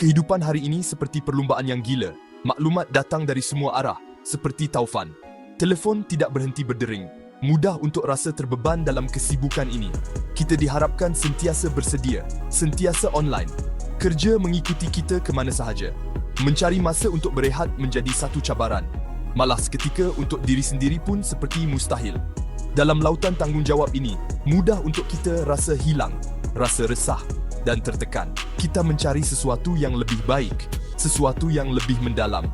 Kehidupan hari ini seperti perlumbaan yang gila. Maklumat datang dari semua arah, seperti taufan. Telefon tidak berhenti berdering. Mudah untuk rasa terbeban dalam kesibukan ini. Kita diharapkan sentiasa bersedia, sentiasa online. Kerja mengikuti kita ke mana sahaja. Mencari masa untuk berehat menjadi satu cabaran. Malah seketika untuk diri sendiri pun seperti mustahil. Dalam lautan tanggungjawab ini, mudah untuk kita rasa hilang, rasa resah dan tertekan. Kita mencari sesuatu yang lebih baik, sesuatu yang lebih mendalam.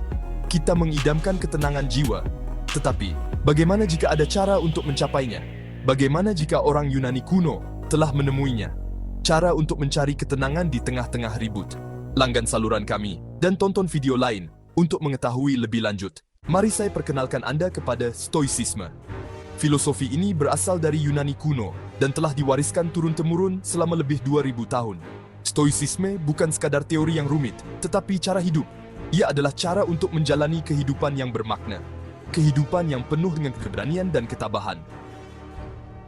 Kita mengidamkan ketenangan jiwa. Tetapi, bagaimana jika ada cara untuk mencapainya? Bagaimana jika orang Yunani kuno telah menemuinya? Cara untuk mencari ketenangan di tengah-tengah ribut. Langgan saluran kami dan tonton video lain untuk mengetahui lebih lanjut. Mari saya perkenalkan Anda kepada Stoicisme. Filosofi ini berasal dari Yunani kuno dan telah diwariskan turun-temurun selama lebih 2000 tahun. Stoicisme bukan sekadar teori yang rumit, tetapi cara hidup. Ia adalah cara untuk menjalani kehidupan yang bermakna. Kehidupan yang penuh dengan keberanian dan ketabahan.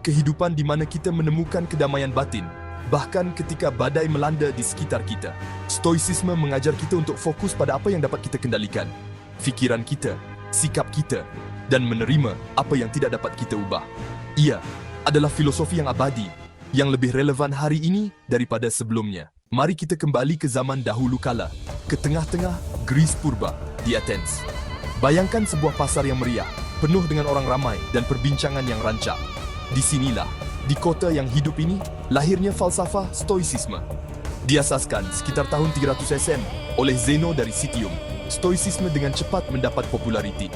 Kehidupan di mana kita menemukan kedamaian batin, bahkan ketika badai melanda di sekitar kita. Stoicisme mengajar kita untuk fokus pada apa yang dapat kita kendalikan. Fikiran kita, sikap kita, dan menerima apa yang tidak dapat kita ubah. Ia adalah filosofi yang abadi, yang lebih relevan hari ini daripada sebelumnya. Mari kita kembali ke zaman dahulu kala, ke tengah-tengah Greece purba di Athens. Bayangkan sebuah pasar yang meriah, penuh dengan orang ramai dan perbincangan yang rancak. Disinilah, di kota yang hidup ini, lahirnya falsafah Stoicisme. Diasaskan sekitar tahun 300 SM oleh Zeno dari Citium, Stoicisme dengan cepat mendapat populariti.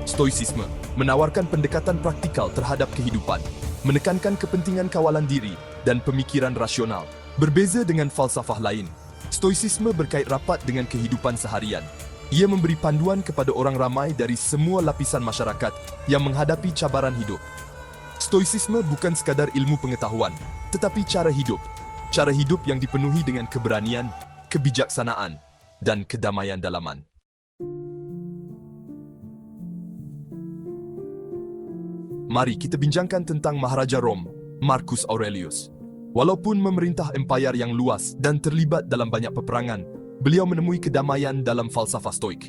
Stoicisme menawarkan pendekatan praktikal terhadap kehidupan, menekankan kepentingan kawalan diri dan pemikiran rasional. Berbeza dengan falsafah lain, Stoicisme berkait rapat dengan kehidupan seharian. Ia memberi panduan kepada orang ramai dari semua lapisan masyarakat yang menghadapi cabaran hidup. Stoicisme bukan sekadar ilmu pengetahuan, tetapi cara hidup. Cara hidup yang dipenuhi dengan keberanian, kebijaksanaan, dan kedamaian dalaman. Mari kita bincangkan tentang Maharaja Rom, Marcus Aurelius. Walaupun memerintah empayar yang luas dan terlibat dalam banyak peperangan, beliau menemui kedamaian dalam falsafah stoik.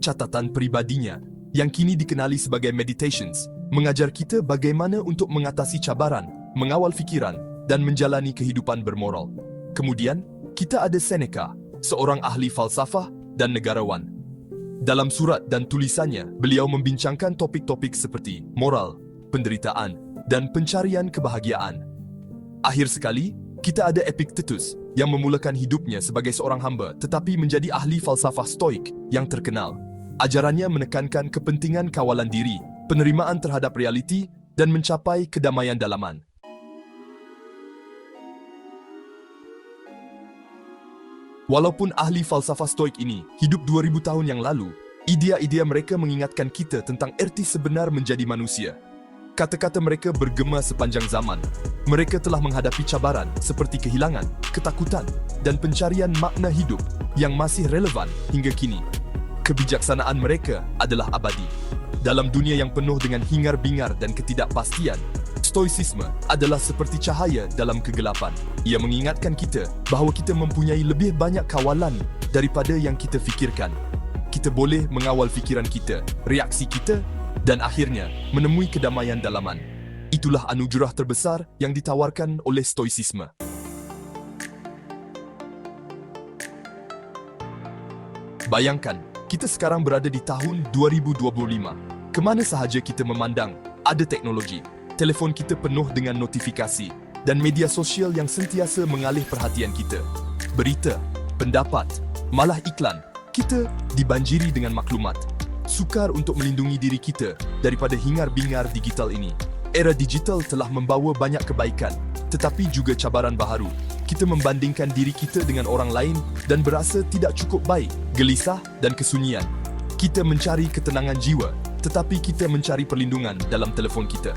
Catatan pribadinya, yang kini dikenali sebagai Meditations, mengajar kita bagaimana untuk mengatasi cabaran, mengawal fikiran, dan menjalani kehidupan bermoral. Kemudian, kita ada Seneca, seorang ahli falsafah dan negarawan. Dalam surat dan tulisannya, beliau membincangkan topik-topik seperti moral, penderitaan, dan pencarian kebahagiaan. Akhir sekali, kita ada Epictetus yang memulakan hidupnya sebagai seorang hamba tetapi menjadi ahli falsafah stoik yang terkenal. Ajarannya menekankan kepentingan kawalan diri, penerimaan terhadap realiti, dan mencapai kedamaian dalaman. Walaupun ahli falsafah stoik ini hidup 2000 tahun yang lalu, idea-idea mereka mengingatkan kita tentang erti sebenar menjadi manusia. Kata-kata mereka bergema sepanjang zaman. Mereka telah menghadapi cabaran seperti kehilangan, ketakutan, dan pencarian makna hidup yang masih relevan hingga kini. Kebijaksanaan mereka adalah abadi. Dalam dunia yang penuh dengan hingar-bingar dan ketidakpastian, Stoicisme adalah seperti cahaya dalam kegelapan. Ia mengingatkan kita bahawa kita mempunyai lebih banyak kawalan daripada yang kita fikirkan. Kita boleh mengawal fikiran kita, reaksi kita, dan akhirnya menemui kedamaian dalaman. Itulah anugerah terbesar yang ditawarkan oleh Stoicisme. Bayangkan, kita sekarang berada di tahun 2025. Kemana sahaja kita memandang, ada teknologi. Telefon kita penuh dengan notifikasi dan media sosial yang sentiasa mengalih perhatian kita. Berita, pendapat, malah iklan, kita dibanjiri dengan maklumat. Sukar untuk melindungi diri kita daripada hingar-bingar digital ini. Era digital telah membawa banyak kebaikan, tetapi juga cabaran baharu. Kita membandingkan diri kita dengan orang lain dan berasa tidak cukup baik, gelisah dan kesunyian. Kita mencari ketenangan jiwa, tetapi kita mencari perlindungan dalam telefon kita.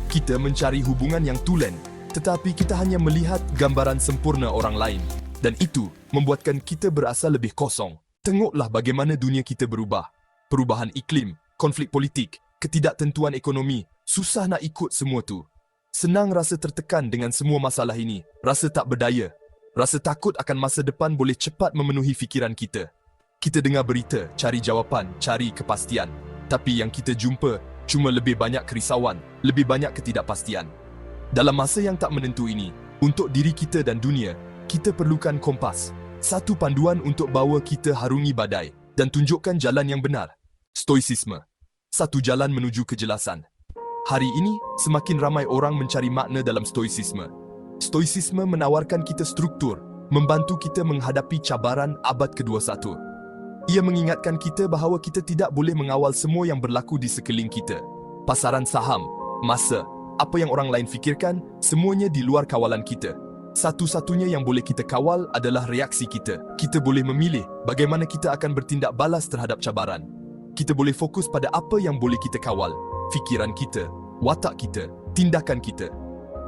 Kita mencari hubungan yang tulen, tetapi kita hanya melihat gambaran sempurna orang lain. Dan itu membuatkan kita berasa lebih kosong. Tengoklah bagaimana dunia kita berubah. Perubahan iklim, konflik politik, ketidaktentuan ekonomi, susah nak ikut semua tu. Senang rasa tertekan dengan semua masalah ini, rasa tak berdaya. Rasa takut akan masa depan boleh cepat memenuhi fikiran kita. Kita dengar berita, cari jawapan, cari kepastian. Tapi yang kita jumpa cuma lebih banyak kerisauan, lebih banyak ketidakpastian. Dalam masa yang tak menentu ini, untuk diri kita dan dunia, kita perlukan kompas. Satu panduan untuk bawa kita harungi badai dan tunjukkan jalan yang benar. Stoicisme. Satu jalan menuju kejelasan. Hari ini, semakin ramai orang mencari makna dalam stoicisme. Stoicisme menawarkan kita struktur, membantu kita menghadapi cabaran abad ke-21. Ia mengingatkan kita bahawa kita tidak boleh mengawal semua yang berlaku di sekeliling kita. Pasaran saham, masa, apa yang orang lain fikirkan, semuanya di luar kawalan kita. Satu-satunya yang boleh kita kawal adalah reaksi kita. Kita boleh memilih bagaimana kita akan bertindak balas terhadap cabaran. Kita boleh fokus pada apa yang boleh kita kawal, fikiran kita, watak kita, tindakan kita.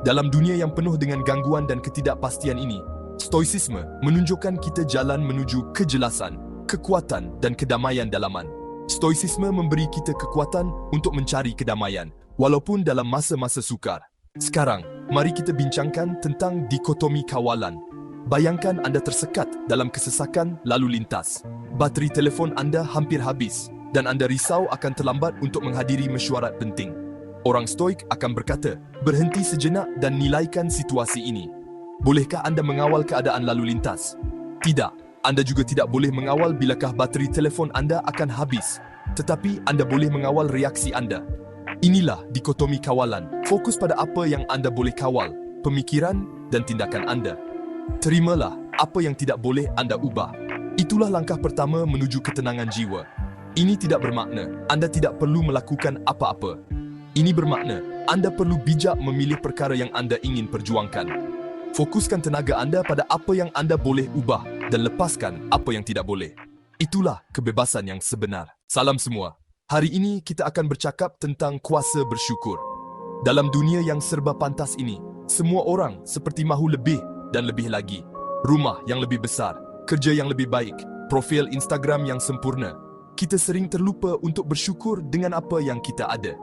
Dalam dunia yang penuh dengan gangguan dan ketidakpastian ini, stoicisme menunjukkan kita jalan menuju kejelasan, kekuatan dan kedamaian dalaman. Stoicisme memberi kita kekuatan untuk mencari kedamaian, walaupun dalam masa-masa sukar. Sekarang, mari kita bincangkan tentang dikotomi kawalan. Bayangkan anda tersekat dalam kesesakan lalu lintas. Bateri telefon anda hampir habis dan anda risau akan terlambat untuk menghadiri mesyuarat penting. Orang stoik akan berkata, berhenti sejenak dan nilaikan situasi ini. Bolehkah anda mengawal keadaan lalu lintas? Tidak. Anda juga tidak boleh mengawal bilakah bateri telefon anda akan habis. Tetapi anda boleh mengawal reaksi anda. Inilah dikotomi kawalan. Fokus pada apa yang anda boleh kawal, pemikiran dan tindakan anda. Terimalah apa yang tidak boleh anda ubah. Itulah langkah pertama menuju ketenangan jiwa. Ini tidak bermakna anda tidak perlu melakukan apa-apa. Ini bermakna anda perlu bijak memilih perkara yang anda ingin perjuangkan. Fokuskan tenaga anda pada apa yang anda boleh ubah dan lepaskan apa yang tidak boleh. Itulah kebebasan yang sebenar. Salam semua. Hari ini kita akan bercakap tentang kuasa bersyukur. Dalam dunia yang serba pantas ini, semua orang seperti mahu lebih dan lebih lagi. Rumah yang lebih besar, kerja yang lebih baik, profil Instagram yang sempurna. Kita sering terlupa untuk bersyukur dengan apa yang kita ada.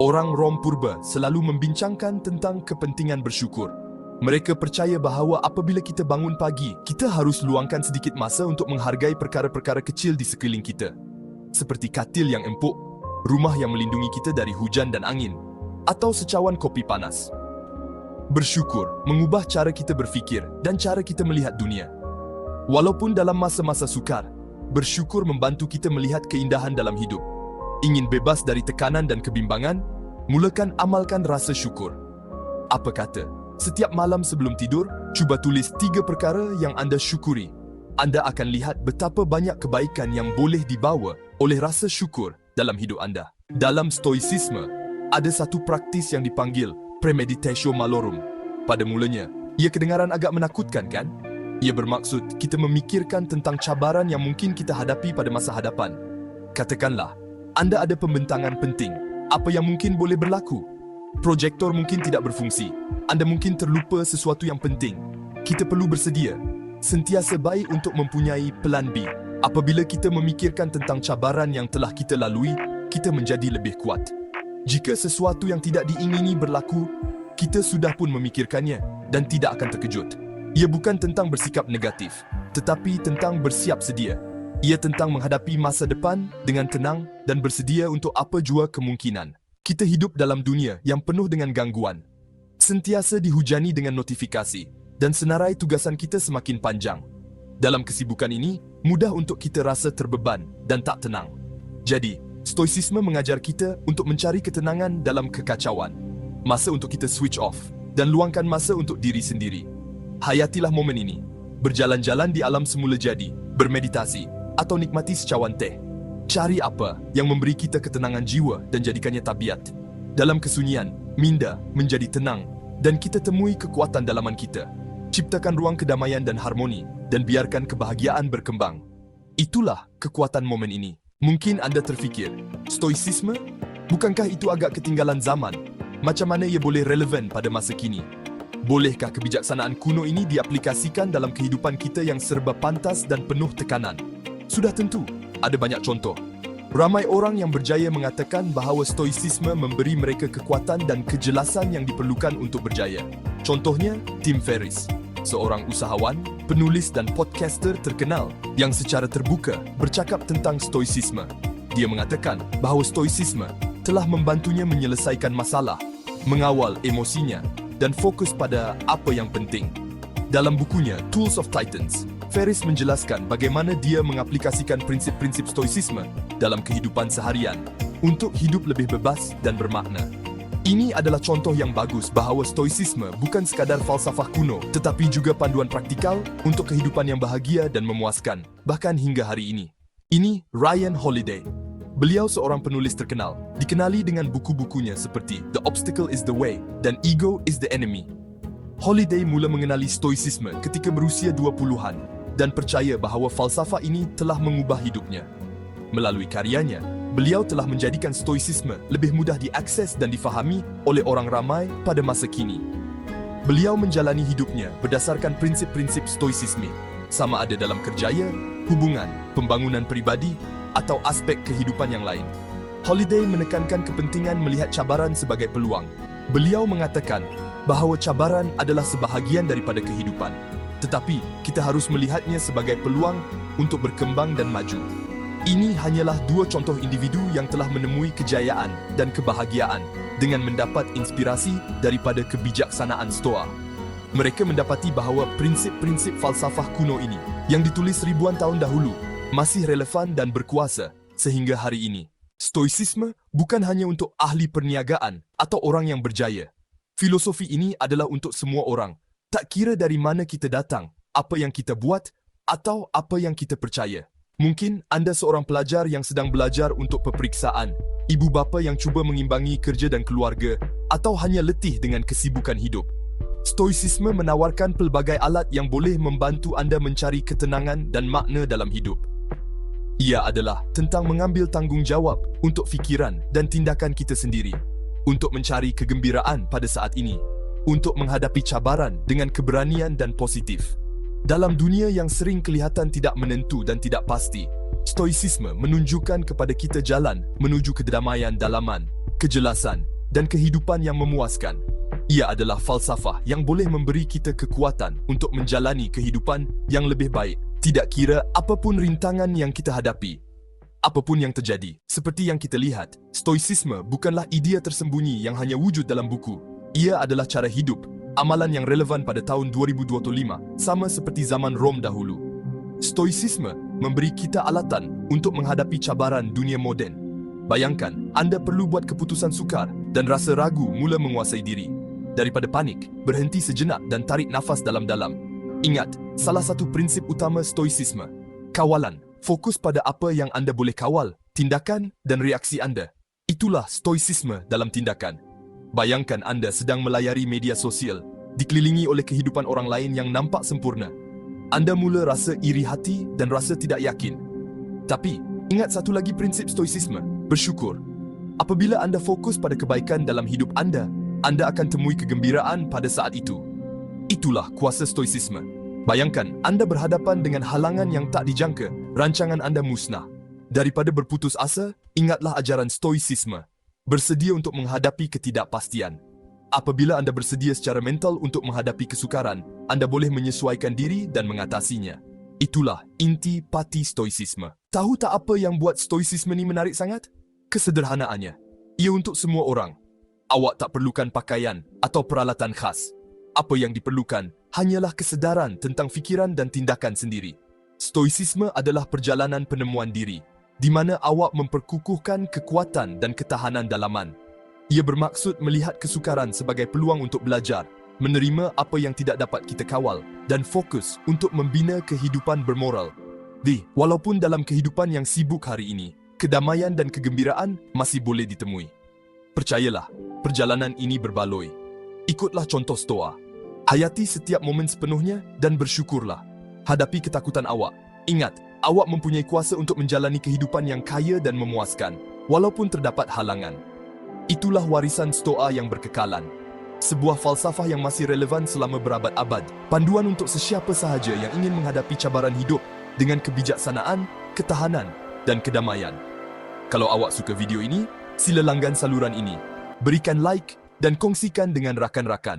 Orang Rom Purba selalu membincangkan tentang kepentingan bersyukur. Mereka percaya bahawa apabila kita bangun pagi, kita harus luangkan sedikit masa untuk menghargai perkara-perkara kecil di sekeliling kita. Seperti katil yang empuk, rumah yang melindungi kita dari hujan dan angin, atau secawan kopi panas. Bersyukur mengubah cara kita berfikir dan cara kita melihat dunia. Walaupun dalam masa-masa sukar, bersyukur membantu kita melihat keindahan dalam hidup. Ingin bebas dari tekanan dan kebimbangan? Mulakan amalkan rasa syukur. Apa kata? Setiap malam sebelum tidur, cuba tulis 3 perkara yang anda syukuri. Anda akan lihat betapa banyak kebaikan yang boleh dibawa oleh rasa syukur dalam hidup anda. Dalam stoicisme, ada satu praktis yang dipanggil premeditatio malorum. Pada mulanya, ia kedengaran agak menakutkan kan? Ia bermaksud kita memikirkan tentang cabaran yang mungkin kita hadapi pada masa hadapan. Katakanlah, anda ada pembentangan penting. Apa yang mungkin boleh berlaku? Projektor mungkin tidak berfungsi. Anda mungkin terlupa sesuatu yang penting. Kita perlu bersedia. Sentiasa baik untuk mempunyai plan B. Apabila kita memikirkan tentang cabaran yang telah kita lalui, kita menjadi lebih kuat. Jika sesuatu yang tidak diingini berlaku, kita sudah pun memikirkannya dan tidak akan terkejut. Ia bukan tentang bersikap negatif, tetapi tentang bersiap sedia. Ia tentang menghadapi masa depan dengan tenang dan bersedia untuk apa jua kemungkinan. Kita hidup dalam dunia yang penuh dengan gangguan. Sentiasa dihujani dengan notifikasi dan senarai tugasan kita semakin panjang. Dalam kesibukan ini, mudah untuk kita rasa terbeban dan tak tenang. Jadi, stoicisme mengajar kita untuk mencari ketenangan dalam kekacauan. Masa untuk kita switch off dan luangkan masa untuk diri sendiri. Hayatilah momen ini. Berjalan-jalan di alam semula jadi, bermeditasi, atau nikmati secawan teh. Cari apa yang memberi kita ketenangan jiwa dan jadikannya tabiat. Dalam kesunyian, minda menjadi tenang dan kita temui kekuatan dalaman kita. Ciptakan ruang kedamaian dan harmoni dan biarkan kebahagiaan berkembang. Itulah kekuatan momen ini. Mungkin anda terfikir, stoicisme? Bukankah itu agak ketinggalan zaman? Macam mana ia boleh relevan pada masa kini? Bolehkah kebijaksanaan kuno ini diaplikasikan dalam kehidupan kita yang serba pantas dan penuh tekanan? Sudah tentu. Ada banyak contoh. Ramai orang yang berjaya mengatakan bahawa stoicisme memberi mereka kekuatan dan kejelasan yang diperlukan untuk berjaya. Contohnya, Tim Ferriss. seorang usahawan, penulis dan podcaster terkenal yang secara terbuka bercakap tentang stoicisme. Dia mengatakan bahawa stoicisme telah membantunya menyelesaikan masalah, mengawal emosinya dan fokus pada apa yang penting. Dalam bukunya Tools of Titans, Ferriss menjelaskan bagaimana dia mengaplikasikan prinsip-prinsip stoicisme dalam kehidupan seharian untuk hidup lebih bebas dan bermakna. Ini adalah contoh yang bagus bahawa stoicisme bukan sekadar falsafah kuno, tetapi juga panduan praktikal untuk kehidupan yang bahagia dan memuaskan, bahkan hingga hari ini. Ini Ryan Holiday. Beliau seorang penulis terkenal, dikenali dengan buku-bukunya seperti The Obstacle is the Way dan Ego is the Enemy. Holiday mula mengenali stoicisme ketika berusia 20-an dan percaya bahawa falsafah ini telah mengubah hidupnya. Melalui karyanya, beliau telah menjadikan stoicisme lebih mudah diakses dan difahami oleh orang ramai pada masa kini. Beliau menjalani hidupnya berdasarkan prinsip-prinsip stoicisme, sama ada dalam kerjaya, hubungan, pembangunan peribadi, atau aspek kehidupan yang lain. Holiday menekankan kepentingan melihat cabaran sebagai peluang. Beliau mengatakan bahawa cabaran adalah sebahagian daripada kehidupan, tetapi kita harus melihatnya sebagai peluang untuk berkembang dan maju. Ini hanyalah dua contoh individu yang telah menemui kejayaan dan kebahagiaan dengan mendapat inspirasi daripada kebijaksanaan Stoa. Mereka mendapati bahawa prinsip-prinsip falsafah kuno ini yang ditulis ribuan tahun dahulu masih relevan dan berkuasa sehingga hari ini. Stoicisme bukan hanya untuk ahli perniagaan atau orang yang berjaya. Filosofi ini adalah untuk semua orang, tak kira dari mana kita datang, apa yang kita buat, atau apa yang kita percaya. Mungkin anda seorang pelajar yang sedang belajar untuk peperiksaan, ibu bapa yang cuba mengimbangi kerja dan keluarga, atau hanya letih dengan kesibukan hidup. Stoicisme menawarkan pelbagai alat yang boleh membantu anda mencari ketenangan dan makna dalam hidup. Ia adalah tentang mengambil tanggungjawab untuk fikiran dan tindakan kita sendiri, untuk mencari kegembiraan pada saat ini, untuk menghadapi cabaran dengan keberanian dan positif. Dalam dunia yang sering kelihatan tidak menentu dan tidak pasti, stoicisme menunjukkan kepada kita jalan menuju kedamaian dalaman, kejelasan, dan kehidupan yang memuaskan. Ia adalah falsafah yang boleh memberi kita kekuatan untuk menjalani kehidupan yang lebih baik, tidak kira apapun rintangan yang kita hadapi. Apapun yang terjadi, seperti yang kita lihat, stoicisme bukanlah idea tersembunyi yang hanya wujud dalam buku. Ia adalah cara hidup, amalan yang relevan pada tahun 2025, sama seperti zaman Rom dahulu. Stoicisme memberi kita alatan untuk menghadapi cabaran dunia moden. Bayangkan, anda perlu buat keputusan sukar dan rasa ragu mula menguasai diri. Daripada panik, berhenti sejenak dan tarik nafas dalam-dalam. Ingat, salah satu prinsip utama stoicisme, kawalan, fokus pada apa yang anda boleh kawal, tindakan dan reaksi anda. Itulah stoicisme dalam tindakan. Bayangkan anda sedang melayari media sosial, dikelilingi oleh kehidupan orang lain yang nampak sempurna. Anda mula rasa iri hati dan rasa tidak yakin. Tapi, ingat satu lagi prinsip stoicisme, bersyukur. Apabila anda fokus pada kebaikan dalam hidup anda akan temui kegembiraan pada saat itu. Itulah kuasa stoicisme. Bayangkan, anda berhadapan dengan halangan yang tak dijangka, rancangan anda musnah. Daripada berputus asa, ingatlah ajaran stoicisme. Bersedia untuk menghadapi ketidakpastian. Apabila anda bersedia secara mental untuk menghadapi kesukaran, anda boleh menyesuaikan diri dan mengatasinya. Itulah inti pati stoicisme. Tahu tak apa yang buat stoicisme ni menarik sangat? Kesederhanaannya. Ia untuk semua orang. Awak tak perlukan pakaian atau peralatan khas. Apa yang diperlukan hanyalah kesedaran tentang fikiran dan tindakan sendiri. Stoicisme adalah perjalanan penemuan diri, di mana awak memperkukuhkan kekuatan dan ketahanan dalaman. Ia bermaksud melihat kesukaran sebagai peluang untuk belajar, menerima apa yang tidak dapat kita kawal, dan fokus untuk membina kehidupan bermoral. Walaupun dalam kehidupan yang sibuk hari ini, kedamaian dan kegembiraan masih boleh ditemui. Percayalah, perjalanan ini berbaloi. Ikutlah contoh Stoa. Hayati setiap momen sepenuhnya dan bersyukurlah. Hadapi ketakutan awak. Ingat, awak mempunyai kuasa untuk menjalani kehidupan yang kaya dan memuaskan, walaupun terdapat halangan. Itulah warisan Stoa yang berkekalan. Sebuah falsafah yang masih relevan selama berabad-abad. Panduan untuk sesiapa sahaja yang ingin menghadapi cabaran hidup dengan kebijaksanaan, ketahanan, dan kedamaian. Kalau awak suka video ini, sila langgan saluran ini. Berikan like dan kongsikan dengan rakan-rakan.